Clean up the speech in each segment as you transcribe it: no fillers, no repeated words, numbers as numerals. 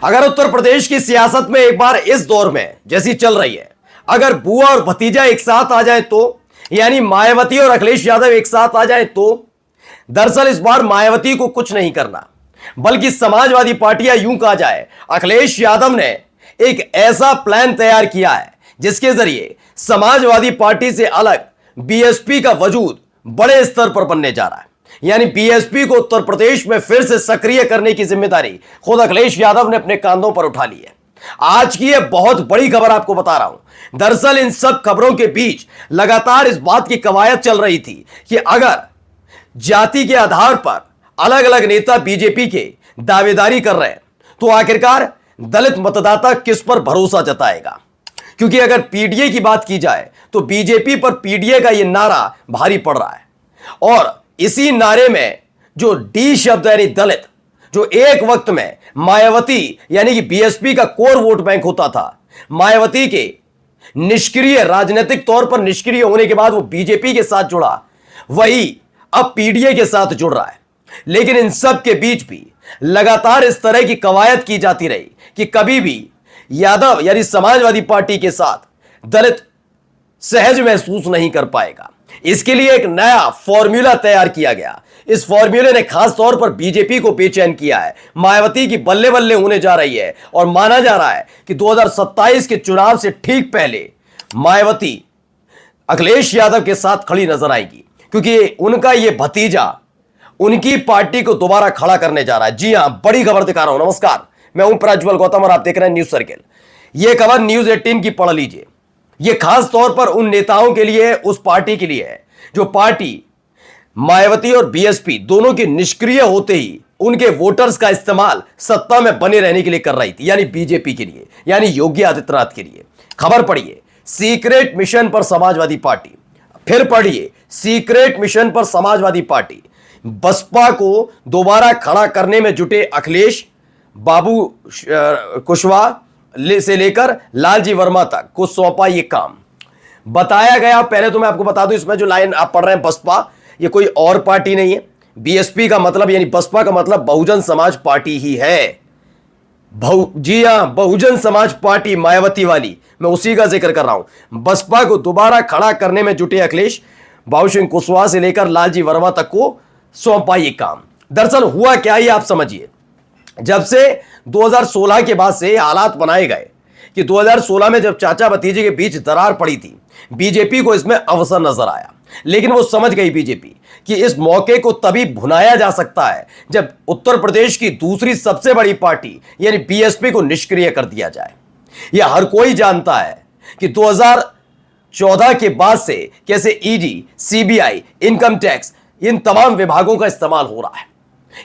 अगर उत्तर प्रदेश की सियासत में एक बार इस दौर में जैसी चल रही है, अगर बुआ और भतीजा एक साथ आ जाए तो, यानी मायावती और अखिलेश यादव एक साथ आ जाए तो, दरअसल इस बार मायावती को कुछ नहीं करना, बल्कि समाजवादी पार्टियां यूं कहा जाए, अखिलेश यादव ने एक ऐसा प्लान तैयार किया है जिसके जरिए समाजवादी पार्टी से अलग बीएसपी का वजूद बड़े स्तर पर बनने जा रहा है। यानी बीएसपी को उत्तर प्रदेश में फिर से सक्रिय करने की जिम्मेदारी खुद अखिलेश यादव ने अपने कांधों पर उठा ली है। आज की यह बहुत बड़ी खबर आपको बता रहा हूं। दरअसल इन सब खबरों के बीच लगातार इस बात की कवायद चल रही थी कि अगर जाति के आधार पर अलग अलग नेता बीजेपी के दावेदारी कर रहे हैं तो आखिरकार दलित मतदाता किस पर भरोसा जताएगा। क्योंकि अगर पीडीए की बात की जाए तो बीजेपी पर पीडीए का यह नारा भारी पड़ रहा है, और इसी नारे में जो डी शब्द यानी दलित, जो एक वक्त में मायावती यानी कि बीएसपी का कोर वोट बैंक होता था, मायावती के निष्क्रिय, राजनीतिक तौर पर निष्क्रिय होने के बाद वो बीजेपी के साथ जुड़ा, वही अब पीडीए के साथ जुड़ रहा है। लेकिन इन सब के बीच भी लगातार इस तरह की कवायद की जाती रही कि कभी भी यादव यानी समाजवादी पार्टी के साथ दलित सहज महसूस नहीं कर पाएगा। इसके लिए एक नया फॉर्मूला तैयार किया गया। इस फॉर्मूले ने खास तौर पर बीजेपी को बेचैन किया है। मायावती की बल्ले बल्ले होने जा रही है और माना जा रहा है कि 2027 के चुनाव से ठीक पहले मायावती अखिलेश यादव के साथ खड़ी नजर आएगी, क्योंकि उनका यह भतीजा उनकी पार्टी को दोबारा खड़ा करने जा रहा है। जी हां, बड़ी खबर दिखा रहा हूं। नमस्कार, मैं हूं प्रज्वल गौतम और आप देख रहे हैं न्यूज सर्किल। यह खबर न्यूज 18 की पढ़ लीजिए। यह खास तौर पर उन नेताओं के लिए, उस पार्टी के लिए है जो पार्टी मायावती और बीएसपी दोनों के निष्क्रिय होते ही उनके वोटर्स का इस्तेमाल सत्ता में बने रहने के लिए कर रही थी, यानी बीजेपी के लिए, यानी योगी आदित्यनाथ के लिए। खबर पढ़िए, सीक्रेट मिशन पर समाजवादी पार्टी। फिर पढ़िए, सीक्रेट मिशन पर समाजवादी पार्टी। बसपा को दोबारा खड़ा करने में जुटे अखिलेश, बाबू कुशवाहा से लेकर लालजी वर्मा तक को सौंपा यह काम। बताया गया, पहले तो मैं आपको बता दूं, इसमें जो लाइन आप पढ़ रहे हैं बसपा, ये कोई और पार्टी नहीं है। बीएसपी का मतलब यानी बसपा का मतलब बहुजन समाज पार्टी ही है। जी हां, बहुजन समाज पार्टी मायावती वाली, मैं उसी का जिक्र कर रहा हूं। बसपा को दोबारा खड़ा करने में जुटे अखिलेश, बाबू सिंह कुशवाहा से लेकर लालजी वर्मा तक को सौंपा यह काम। दरअसल हुआ क्या, ये आप समझिए। जब से 2016 के बाद से हालात बनाए गए कि 2016 में जब चाचा भतीजे के बीच दरार पड़ी थी, बीजेपी को इसमें अवसर नजर आया। लेकिन वो समझ गई बीजेपी कि इस मौके को तभी भुनाया जा सकता है जब उत्तर प्रदेश की दूसरी सबसे बड़ी पार्टी यानी बीएसपी को निष्क्रिय कर दिया जाए। यह हर कोई जानता है कि 2014 के बाद से कैसे ईडी, सीबीआई, इनकम टैक्स, इन तमाम विभागों का इस्तेमाल हो रहा है,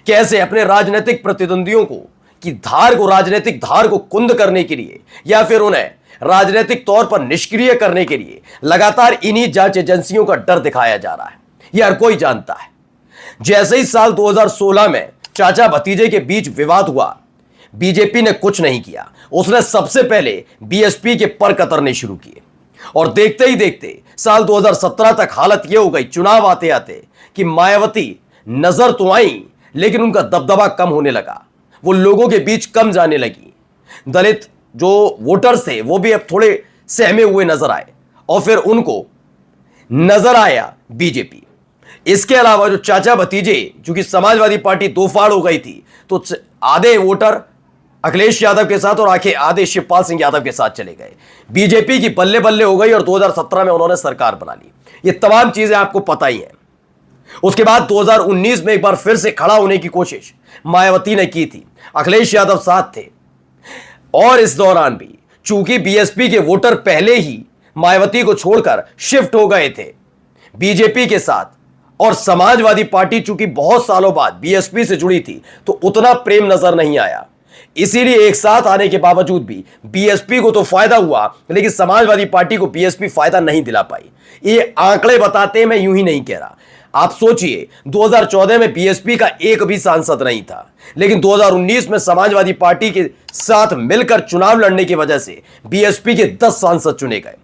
कैसे अपने राजनीतिक प्रतिद्वंदियों को की धार को, राजनीतिक धार को कुंद करने के लिए या फिर उन्हें राजनीतिक तौर पर निष्क्रिय करने के लिए लगातार इन्हीं जांच एजेंसियों का डर दिखाया जा रहा है। यह हर कोई जानता है। जैसे ही साल 2016 में चाचा भतीजे के बीच विवाद हुआ, बीजेपी ने कुछ नहीं किया। उसने सबसे पहले बीएसपी के पर कतरने शुरू किए, और देखते ही देखते साल 2017 तक हालत यह हो गई, चुनाव आते आते, कि मायावती नजर तो आई लेकिन उनका दबदबा कम होने लगा, वो लोगों के बीच कम जाने लगी। दलित जो वोटर्स थे वो भी अब थोड़े सहमे हुए नजर आए, और फिर उनको नजर आया बीजेपी। इसके अलावा जो चाचा भतीजे, चूंकि समाजवादी पार्टी दो फाड़ हो गई थी, तो आधे वोटर अखिलेश यादव के साथ और आधे शिवपाल सिंह यादव के साथ चले गए। बीजेपी की बल्ले बल्ले हो गई और 2017 में उन्होंने सरकार बना ली। ये तमाम चीजें आपको पता ही हैं। उसके बाद 2019 में एक बार फिर से खड़ा होने की कोशिश मायावती ने की थी, अखिलेश यादव साथ थे, और इस दौरान भी चूंकि बीएसपी के वोटर पहले ही मायावती को छोड़कर शिफ्ट हो गए थे बीजेपी के साथ, और समाजवादी पार्टी चूंकि बहुत सालों बाद बीएसपी से जुड़ी थी तो उतना प्रेम नजर नहीं आया। इसीलिए एक साथ आने के बावजूद भी बीएसपी को तो फायदा हुआ, लेकिन समाजवादी पार्टी को बीएसपी फायदा नहीं दिला पाई। ये आंकड़े बताते, मैं यूं ही नहीं कह रहा। आप सोचिए, 2014 में बीएसपी का एक भी सांसद नहीं था, लेकिन 2019 में समाजवादी पार्टी के साथ मिलकर चुनाव लड़ने की वजह से बीएसपी के 10 सांसद चुने गए।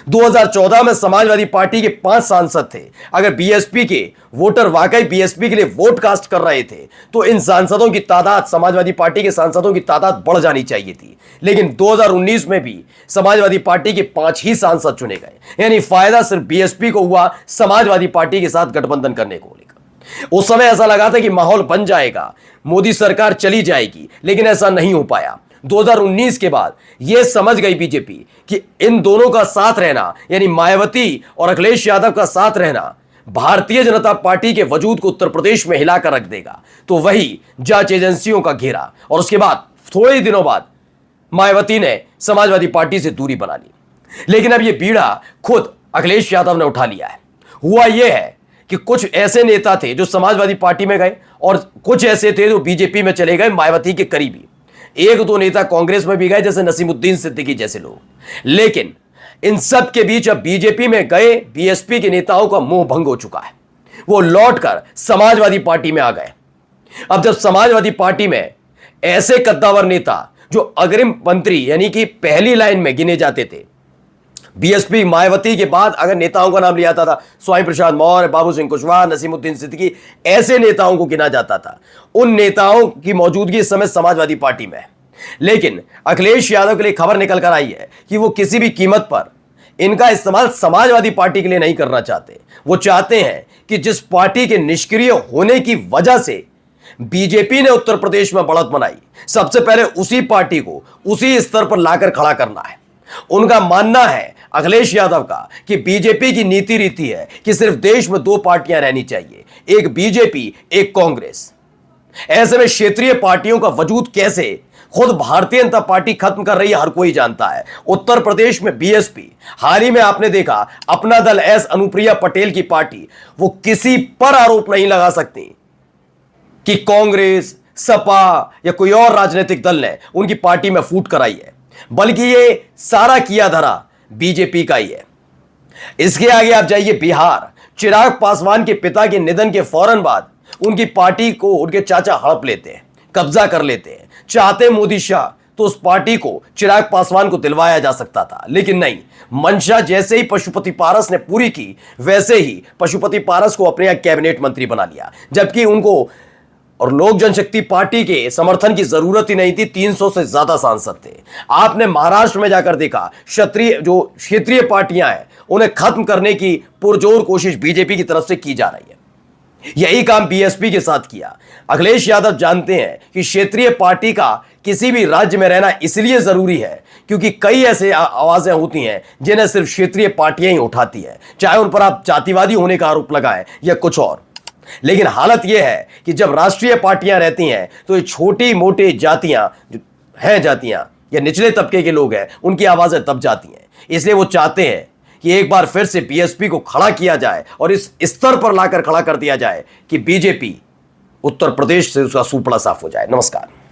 2014 में समाजवादी पार्टी के 5 सांसद थे। अगर बीएसपी के वोटर वाकई बीएसपी के लिए वोट कास्ट कर रहे थे तो इन सांसदों की तादाद, समाजवादी पार्टी के सांसदों की तादाद बढ़ जानी चाहिए थी। लेकिन 2019 में भी समाजवादी पार्टी के 5 ही सांसद चुने गए, यानी फायदा सिर्फ बीएसपी को हुआ समाजवादी पार्टी के साथ गठबंधन करने को लेकर। उस समय ऐसा लगा था कि माहौल बन जाएगा, मोदी सरकार चली जाएगी, लेकिन ऐसा नहीं हो पाया। 2019 के बाद यह समझ गई बीजेपी कि इन दोनों का साथ रहना, यानी मायावती और अखिलेश यादव का साथ रहना, भारतीय जनता पार्टी के वजूद को उत्तर प्रदेश में हिलाकर रख देगा। तो वही जांच एजेंसियों का घेरा, और उसके बाद थोड़े ही दिनों बाद मायावती ने समाजवादी पार्टी से दूरी बना ली। लेकिन अब यह बीड़ा खुद अखिलेश यादव ने उठा लिया है। हुआ यह है कि कुछ ऐसे नेता थे जो समाजवादी पार्टी में गए और कुछ ऐसे थे जो बीजेपी में चले गए, मायावती के करीबी। एक दो नेता कांग्रेस में भी गए, जैसे नसीमुद्दीन सिद्दीकी जैसे लोग। लेकिन इन सब के बीच अब बीजेपी में गए बीएसपी के नेताओं का मोह भंग हो चुका है। वो लौटकर समाजवादी पार्टी में आ गए। अब जब समाजवादी पार्टी में ऐसे कद्दावर नेता जो अग्रिम मंत्री यानी कि पहली लाइन में गिने जाते थे, बीएसपी मायावती के बाद अगर नेताओं का नाम लिया जाता था, स्वामी प्रसाद मौर्य, बाबू सिंह कुशवाहा, नसीमुद्दीन सिद्दीकी, ऐसे नेताओं को गिना जाता था। उन नेताओं की मौजूदगी इस समय समाजवादी पार्टी में है। लेकिन अखिलेश यादव के लिए खबर निकल कर आई है कि वो किसी भी कीमत पर इनका इस्तेमाल समाजवादी पार्टी के लिए नहीं करना चाहते। वो चाहते हैं कि जिस पार्टी के निष्क्रिय होने की वजह से बीजेपी ने उत्तर प्रदेश में बढ़त बनाई, सबसे पहले उसी पार्टी को उसी स्तर पर लाकर खड़ा करना है। उनका मानना है अखिलेश यादव का कि बीजेपी की नीति रीति है कि सिर्फ देश में 2 पार्टियां रहनी चाहिए, एक बीजेपी, एक कांग्रेस। ऐसे में क्षेत्रीय पार्टियों का वजूद कैसे खुद भारतीय जनता पार्टी खत्म कर रही है, हर कोई जानता है। उत्तर प्रदेश में बीएसपी, हाल ही में आपने देखा अपना दल एस अनुप्रिया पटेल की पार्टी, वो किसी पर आरोप नहीं लगा सकती कि कांग्रेस, सपा या कोई और राजनीतिक दल ने उनकी पार्टी में फूट कराई है, बल्कि ये सारा किया धरा बीजेपी का ही है। इसके आगे आप जाइए बिहार, चिराग पासवान के पिता के निधन के फौरन बाद उनकी पार्टी को उनके चाचा हड़प लेते हैं, कब्जा कर लेते हैं। चाहते मोदी शाह तो उस पार्टी को चिराग पासवान को दिलवाया जा सकता था, लेकिन नहीं। मंशा जैसे ही पशुपति पारस ने पूरी की, वैसे ही पशुपति पारस को अपने यहाँ कैबिनेट मंत्री बना लिया, जबकि उनको और लोक जनशक्ति पार्टी के समर्थन की जरूरत ही नहीं थी। 300 से ज्यादा सांसद थे। आपने महाराष्ट्र में जाकर देखा, क्षेत्रीय पार्टियां हैं उन्हें खत्म करने की पुरजोर कोशिश बीजेपी की तरफ से की जा रही है। यही काम बीएसपी के साथ किया। अखिलेश यादव जानते हैं कि क्षेत्रीय पार्टी का किसी भी राज्य में रहना इसलिए जरूरी है क्योंकि कई ऐसे आवाजें होती हैं जिन्हें सिर्फ क्षेत्रीय पार्टियां ही उठाती है, चाहे उन पर आप जातिवादी होने का आरोप लगाएं या कुछ और। लेकिन हालत यह है कि जब राष्ट्रीय पार्टियां रहती हैं तो ये छोटी मोटी जातियां या निचले तबके के लोग हैं, उनकी आवाजें दब जाती हैं। इसलिए वो चाहते हैं कि एक बार फिर से बीएसपी को खड़ा किया जाए और इस स्तर पर लाकर खड़ा कर दिया जाए कि बीजेपी उत्तर प्रदेश से उसका सुपड़ा साफ हो जाए। नमस्कार।